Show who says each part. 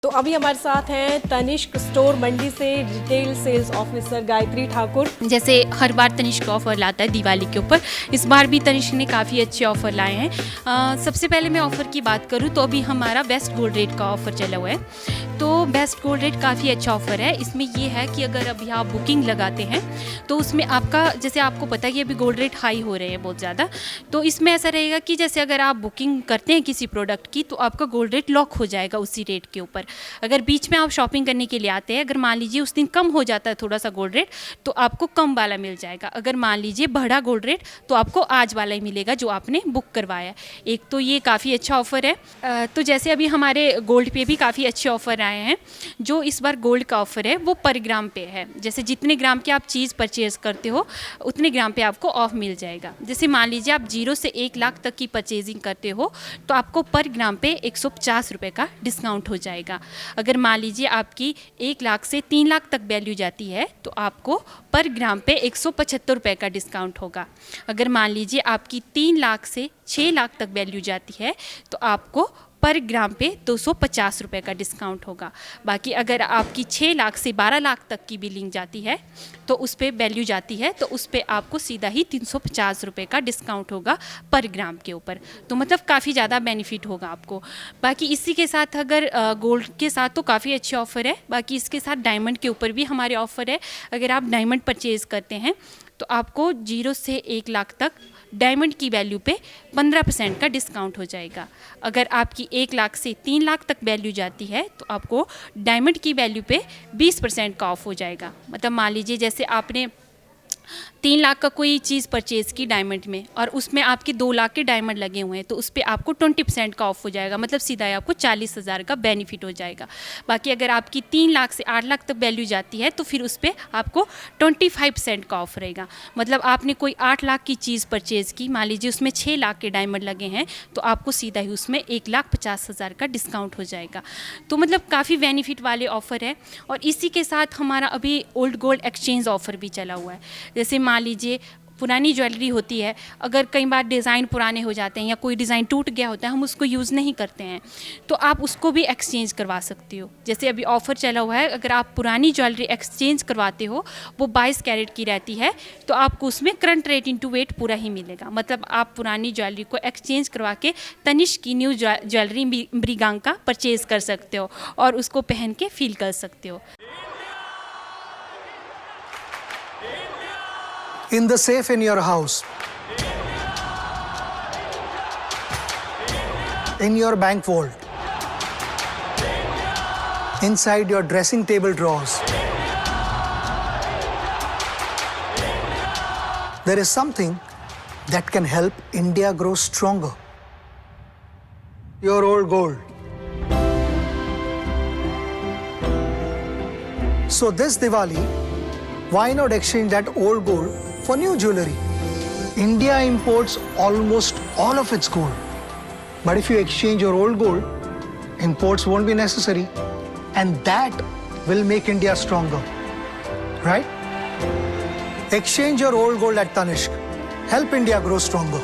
Speaker 1: तो अभी हमारे साथ हैं तनिष्क स्टोर मंडी से retail sales officer Gayatri Thakur.
Speaker 2: जैसे हर बार तनिष्क ऑफ़र लाता है दिवाली के ऊपर, इस बार भी तनिष्क ने काफ़ी अच्छे ऑफ़र लाए हैं। सबसे पहले मैं ऑफ़र की बात करूँ तो अभी हमारा बेस्ट गोल्ड रेट का ऑफ़र चला हुआ है। तो बेस्ट गोल्ड रेट काफ़ी अच्छा ऑफ़र है। इसमें ये है कि अगर अभी आप बुकिंग लगाते हैं तो उसमें आपका, जैसे आपको पता है कि अभी गोल्ड रेट हाई हो रहे हैं बहुत ज़्यादा, तो इसमें ऐसा रहेगा कि जैसे अगर आप बुकिंग करते हैं किसी प्रोडक्ट की तो आपका गोल्ड रेट लॉक हो जाएगा उसी रेट के ऊपर। अगर बीच में आप शॉपिंग करने के लिए आते हैं, अगर मान लीजिए उस दिन कम हो जाता है थोड़ा सा गोल्ड रेट, तो आपको कम वाला मिल जाएगा। अगर मान लीजिए बढ़ा गोल्ड रेट तो आपको आज वाला ही मिलेगा जो आपने बुक करवाया। एक तो ये काफ़ी अच्छा ऑफ़र है। तो जैसे अभी हमारे गोल्ड पे भी काफ़ी अच्छे ऑफ़र आए हैं। जो इस बार गोल्ड का ऑफ़र है वो पर ग्राम पे है। जैसे जितने ग्राम की आप चीज़ परचेज़ करते हो उतने ग्राम पे आपको ऑफ मिल जाएगा। जैसे मान लीजिए आप 0 से 1 लाख तक की परचेजिंग करते हो तो आपको पर ग्राम पे 150 रुपये का डिस्काउंट हो जाएगा। अगर मान लीजिए आपकी 1 लाख से 3 लाख तक वैल्यू जाती है तो आपको पर ग्राम पे 175 रुपये का डिस्काउंट होगा। अगर मान लीजिए आपकी 3 लाख से 6 लाख तक वैल्यू जाती है तो आपको पर ग्राम पे 250 रुपये का डिस्काउंट होगा। बाकी अगर आपकी 6 लाख से 12 लाख तक की बिलिंग जाती है तो उस पर वैल्यू जाती है तो उस पर आपको सीधा ही 350 रुपये का डिस्काउंट होगा पर ग्राम के ऊपर। तो मतलब काफ़ी ज़्यादा बेनिफिट होगा आपको। बाकी इसी के साथ अगर गोल्ड के साथ तो काफ़ी अच्छे ऑफ़र है। बाकी इसके साथ डायमंड के ऊपर भी हमारे ऑफ़र है। अगर आप डायमंड परचेज़ करते हैं तो आपको 0 से 1 लाख तक डायमंड की वैल्यू पे 15% का डिस्काउंट हो जाएगा। अगर आपकी 1 लाख से 3 लाख तक वैल्यू जाती है तो आपको डायमंड की वैल्यू पे 20% का ऑफ हो जाएगा। मतलब मान लीजिए जैसे आपने 3 लाख का कोई चीज़ परचेज़ की डायमंड में और उसमें आपके 2 लाख के डायमंड लगे हुए हैं तो उस पर आपको 20% का ऑफ हो जाएगा। मतलब सीधा ही आपको 40,000 का बेनिफिट हो जाएगा। बाकी अगर आपकी 3 लाख से 8 लाख तक वैल्यू जाती है तो फिर उस पर आपको 25% का ऑफ रहेगा। मतलब आपने कोई 8 लाख की चीज़ परचेज़ की, मान लीजिए उसमें 6 लाख के डायमंड लगे हैं तो आपको सीधा ही उसमें 1,50,000 का डिस्काउंट हो जाएगा। तो मतलब काफ़ी बेनिफिट वाले ऑफ़र है। और इसी के साथ हमारा अभी ओल्ड गोल्ड एक्सचेंज ऑफ़र भी चला हुआ है। जैसे मान लीजिए पुरानी ज्वेलरी होती है, अगर कई बार डिज़ाइन पुराने हो जाते हैं या कोई डिज़ाइन टूट गया होता है, हम उसको यूज़ नहीं करते हैं, तो आप उसको भी एक्सचेंज करवा सकते हो। जैसे अभी ऑफ़र चला हुआ है, अगर आप पुरानी ज्वेलरी एक्सचेंज करवाते हो, वो 22 कैरेट की रहती है, तो आपको उसमें करंट रेट इंटू वेट पूरा ही मिलेगा। मतलब आप पुरानी ज्वेलरी को एक्सचेंज करवा के तनिष्क की न्यू ज्वेलरी मृगांक का परचेज़ कर सकते हो और उसको पहन के फील कर सकते हो।
Speaker 3: In the safe in your house, in your bank vault, inside your dressing table drawers, there is something that can help India grow stronger. Your old gold. So this Diwali, why not exchange that old gold for new jewelry? India imports almost all of its gold. But if you exchange your old gold, imports won't be necessary. And that will make India stronger. Right? Exchange your old gold at Tanishq. Help India grow stronger.